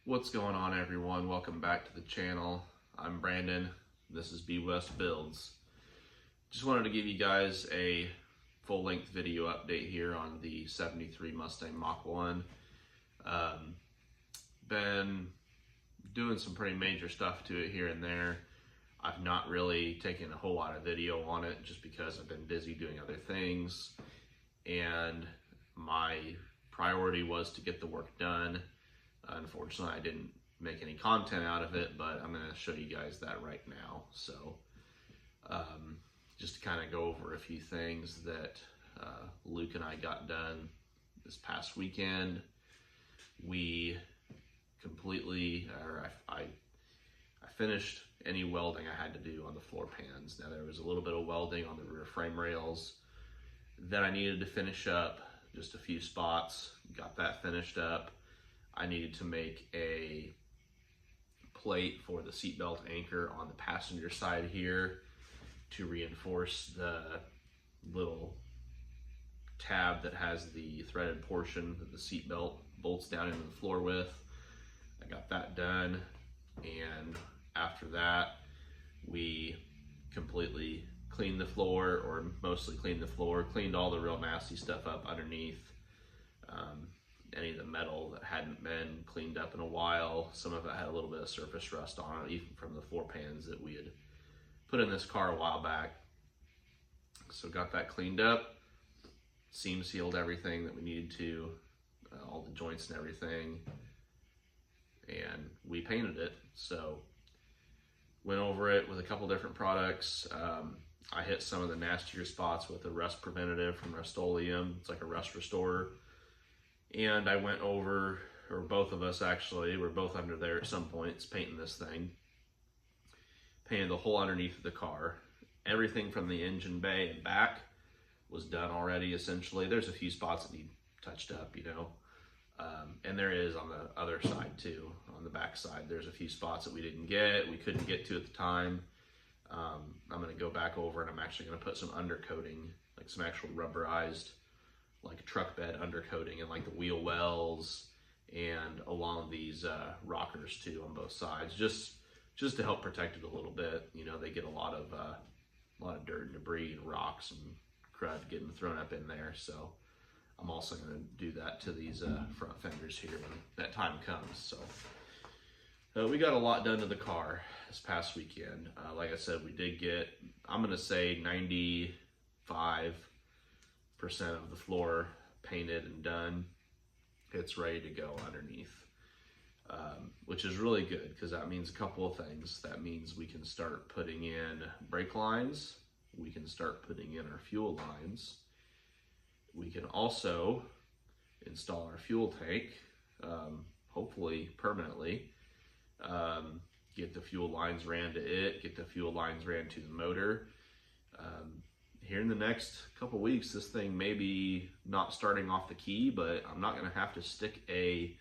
What's going on, everyone? Welcome back to the channel. I'm Brandon. This is B West Builds. Just wanted to give you guys a full-length video update here on the 73 Mustang Mach 1. Been doing some pretty major stuff to it here and there. I've not really taken a whole lot of video on it just because I've been busy doing other things, and my priority was to get the work done. Unfortunately, I didn't make any content out of it, but I'm going to show you guys that right now. So just to kind of go over a few things that Luke and I got done this past weekend. We completely, I finished any welding I had to do on the floor pans. Now there was a little bit of welding on the rear frame rails that I needed to finish up, just a few spots, got that finished up. I needed to make a plate for the seatbelt anchor on the passenger side here to reinforce the little tab that has the threaded portion that the seatbelt bolts down into the floor with. I got that done, and after that we completely cleaned the floor, or mostly cleaned the floor, cleaned all the real nasty stuff up underneath. Any of the metal that hadn't been cleaned up in a while. Some of it had a little bit of surface rust on it, even from the floor pans that we had put in this car a while back. So got that cleaned up, seam sealed everything that we needed to, all the joints and everything, and we painted it. So went over it with a couple different products. I hit some of the nastier spots with a rust preventative from Rust-Oleum. It's like a rust restorer. And I went over, or both of us actually, we're both under there at some points painting this thing. Painted the whole underneath of the car. Everything from the engine bay and back was done already, essentially. There's a few spots that need touched up, you know. And there is on the other side too, on the back side. There's a few spots that we didn't get, we couldn't get to at the time. I'm gonna go back over and I'm actually gonna put some undercoating, like some actual rubberized, like a truck bed undercoating, and like the wheel wells and along these rockers too on both sides, just to help protect it a little bit. You know, they get a lot of dirt and debris and rocks and crud getting thrown up in there. So I'm also going to do that to these front fenders here when that time comes. So we got a lot done to the car this past weekend. Like I said, we did get, I'm going to say 95% of the floor painted and done. It's ready to go underneath, which is really good because that means a couple of things. That means we can start putting in brake lines, we can start putting in our fuel lines, we can also install our fuel tank, hopefully permanently, get the fuel lines ran to it, get the fuel lines ran to the motor. Here in the next couple weeks, this thing may be not starting off the key, but I'm not going to have to stick a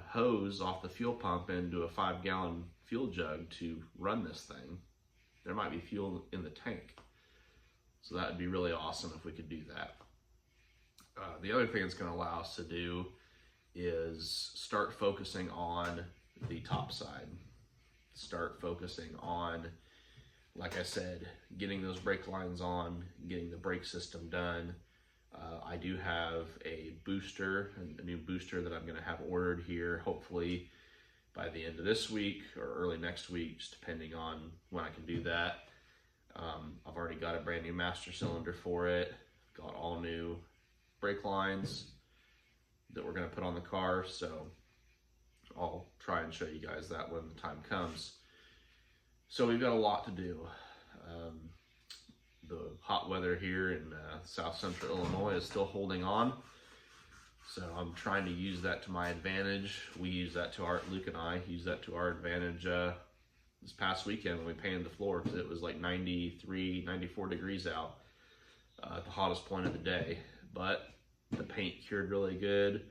hose off the fuel pump into a 5-gallon fuel jug to run this thing. There might be fuel in the tank. So that would be really awesome if we could do that. The other thing it's going to allow us to do is start focusing on the top side. Start focusing on, like I said, getting those brake lines on, getting the brake system done. I do have a booster, a new booster that I'm going to have ordered here, hopefully by the end of this week or early next week, just depending on when I can do that. I've already got a brand new master cylinder for it, got all new brake lines that we're going to put on the car, so I'll try and show you guys that when the time comes. So we've got a lot to do. The hot weather here in south central Illinois is still holding on, so I'm trying to use that to my advantage. We use that to Luke and I use that to our advantage this past weekend when we painted the floor, because it was like 93, 94 degrees out at the hottest point of the day. But the paint cured really good.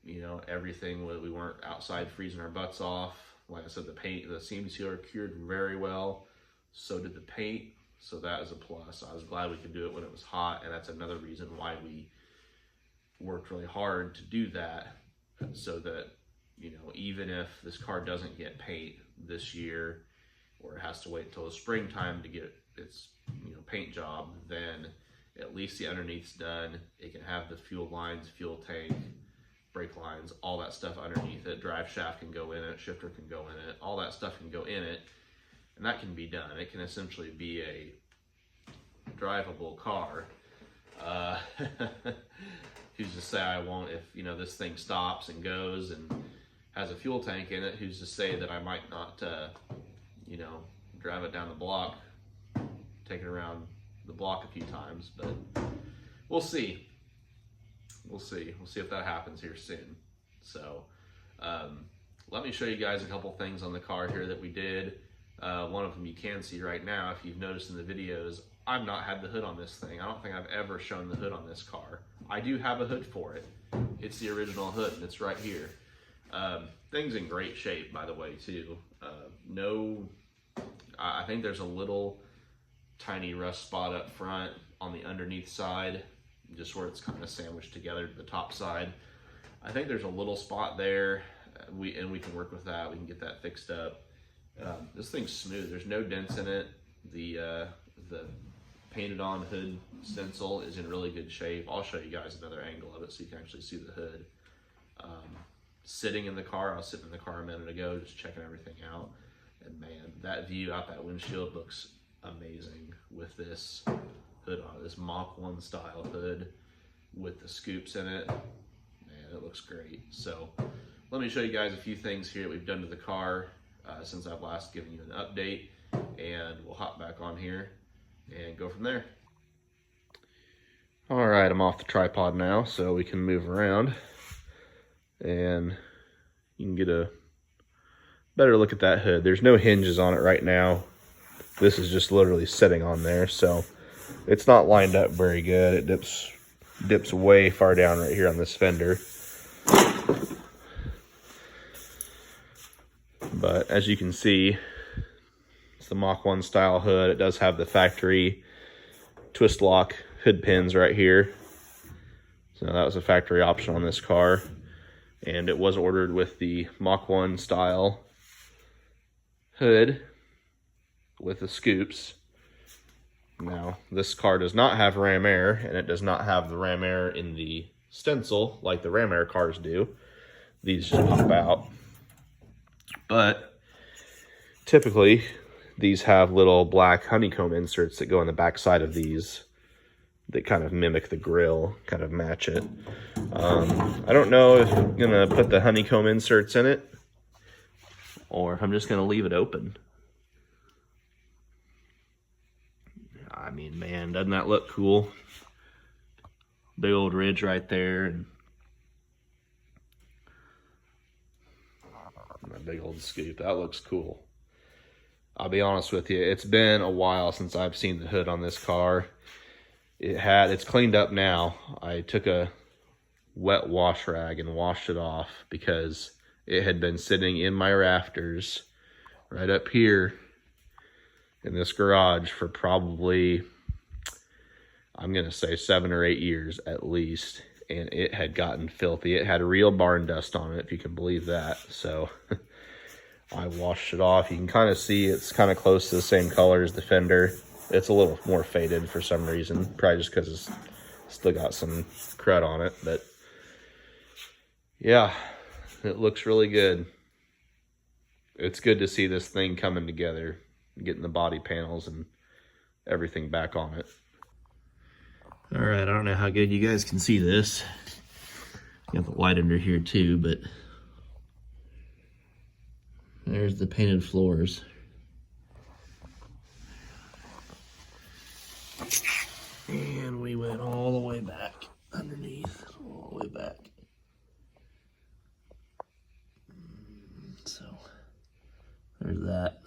You know, everything, we weren't outside freezing our butts off. Like I said, the seam sealer cured very well. So did the paint. So that is a plus. I was glad we could do it when it was hot, and that's another reason why we worked really hard to do that, so that you know, even if this car doesn't get paint this year, or it has to wait until the springtime to get its, you know, paint job, then at least the underneath's done. It can have the fuel lines, fuel tank, brake lines, all that stuff underneath it. Drive shaft can go in it, shifter can go in it, all that stuff can go in it, and that can be done. It can essentially be a drivable car. Who's to say I won't, if, you know, this thing stops and goes and has a fuel tank in it, who's to say that I might not, you know, drive it down the block, take it around the block a few times, but we'll see. We'll see if that happens here soon. So let me show you guys a couple things on the car here that we did. One of them you can see right now. If you've noticed in the videos, I've not had the hood on this thing. I don't think I've ever shown the hood on this car. I do have a hood for it. It's the original hood, and it's right here. Thing's in great shape, by the way, too. I think there's a little tiny rust spot up front on the underneath side, just where it's kind of sandwiched together to the top side. I think there's a little spot there. We can work with that. We can get that fixed up. This thing's smooth. There's no dents in it. The painted on hood stencil is in really good shape. I'll show you guys another angle of it so you can actually see the hood. Sitting in the car, I was sitting in the car a minute ago just checking everything out, and man, that view out that windshield looks amazing with this hood on it, this Mach 1 style hood with the scoops in it. Man, it looks great. So let me show you guys a few things here that we've done to the car since I've last given you an update, and we'll hop back on here and go from there. All right, I'm off the tripod now so we can move around and you can get a better look at that hood. There's no hinges on it right now. This is just literally sitting on there, so it's not lined up very good. It dips way far down right here on this fender. But as you can see, it's the Mach 1 style hood. It does have the factory twist lock hood pins right here. So that was a factory option on this car. And it was ordered with the Mach 1 style hood with the scoops. Now, this car does not have ram air, and it does not have the ram air in the stencil like the ram air cars do. These just pop out. But typically, these have little black honeycomb inserts that go on the back side of these that kind of mimic the grill, kind of match it. I don't know if I'm gonna put the honeycomb inserts in it or if I'm just gonna leave it open. I mean, man, doesn't that look cool? Big old ridge right there, and a big old scoop. That looks cool. I'll be honest with you, it's been a while since I've seen the hood on this car. It's cleaned up now. I took a wet wash rag and washed it off because it had been sitting in my rafters right up here in this garage for probably, I'm gonna say 7 or 8 years at least, and it had gotten filthy. It had real barn dust on it, if you can believe that. So I washed it off. You can kind of see it's kind of close to the same color as the fender. It's a little more faded for some reason, probably just because it's still got some crud on it. But yeah, it looks really good. It's good to see this thing coming together, getting the body panels and everything back on it. All right, I don't know how good you guys can see this. Got the light under here too, but there's the painted floors. And we went all the way back underneath, all the way back. So there's that.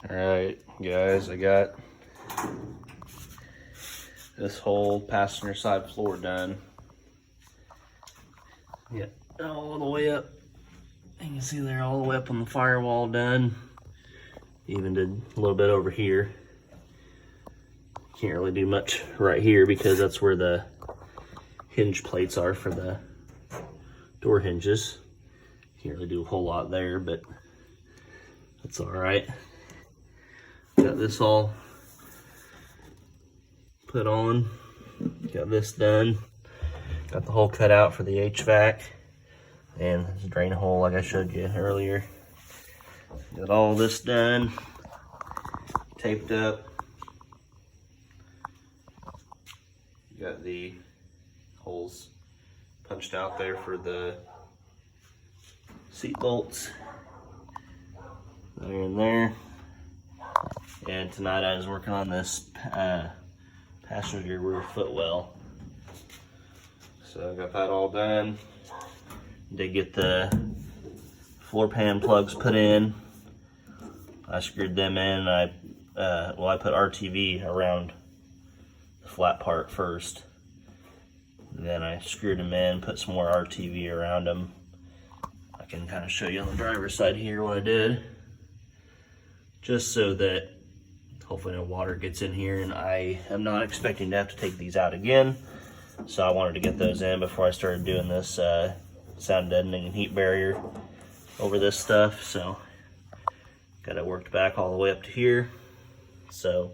All right, guys, I got this whole passenger side floor done. Yeah, all the way up. You can see there all the way up on the firewall done. Even did a little bit over here. Can't really do much right here because that's where the hinge plates are for the door hinges. Can't really do a whole lot there, but that's all right. Got this all put on. Got this done. Got the hole cut out for the HVAC. And there's a drain hole like I showed you earlier. Got all this done. Taped up. Got the holes punched out there for the seat bolts. There and there. And tonight I was working on this passenger rear footwell. So I got that all done. Did get the floor pan plugs put in. I screwed them in. I put RTV around the flat part first. Then I screwed them in, put some more RTV around them. I can kind of show you on the driver's side here what I did. Just so that hopefully no water gets in here, and I am not expecting to have to take these out again. So I wanted to get those in before I started doing this sound deadening and heat barrier over this stuff. So got it worked back all the way up to here. So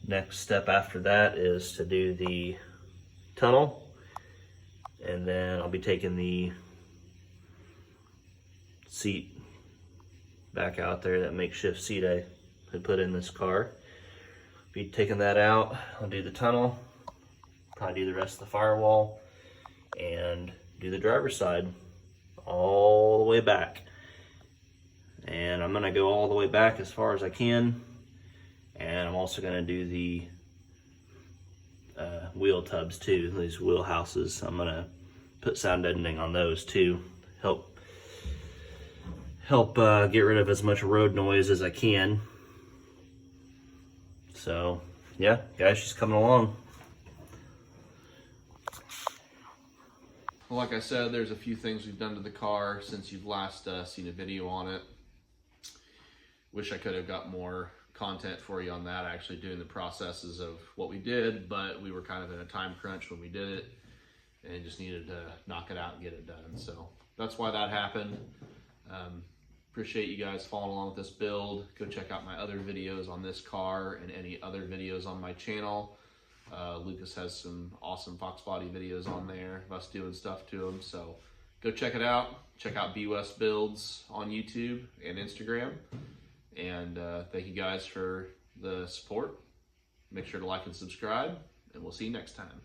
next step after that is to do the tunnel, and then I'll be taking the seat back out there, that makeshift seat I had put in this car. Be taking that out. I'll do the tunnel, probably do the rest of the firewall, and do the driver's side all the way back. And I'm gonna go all the way back as far as I can. And I'm also gonna do the wheel tubs too, these wheel houses. I'm gonna put sound deadening on those too. Help get rid of as much road noise as I can. So yeah, guys, she's coming along. Well, like I said, there's a few things we've done to the car since you've last seen a video on it. Wish I could have got more content for you on that, actually doing the processes of what we did, but we were kind of in a time crunch when we did it and just needed to knock it out and get it done. So that's why that happened. Appreciate you guys following along with this build. Go check out my other videos on this car and any other videos on my channel. Lucas has some awesome Fox Body videos on there of us doing stuff to them. So go check it out. Check out B West Builds on YouTube and Instagram. And thank you guys for the support. Make sure to like and subscribe, and we'll see you next time.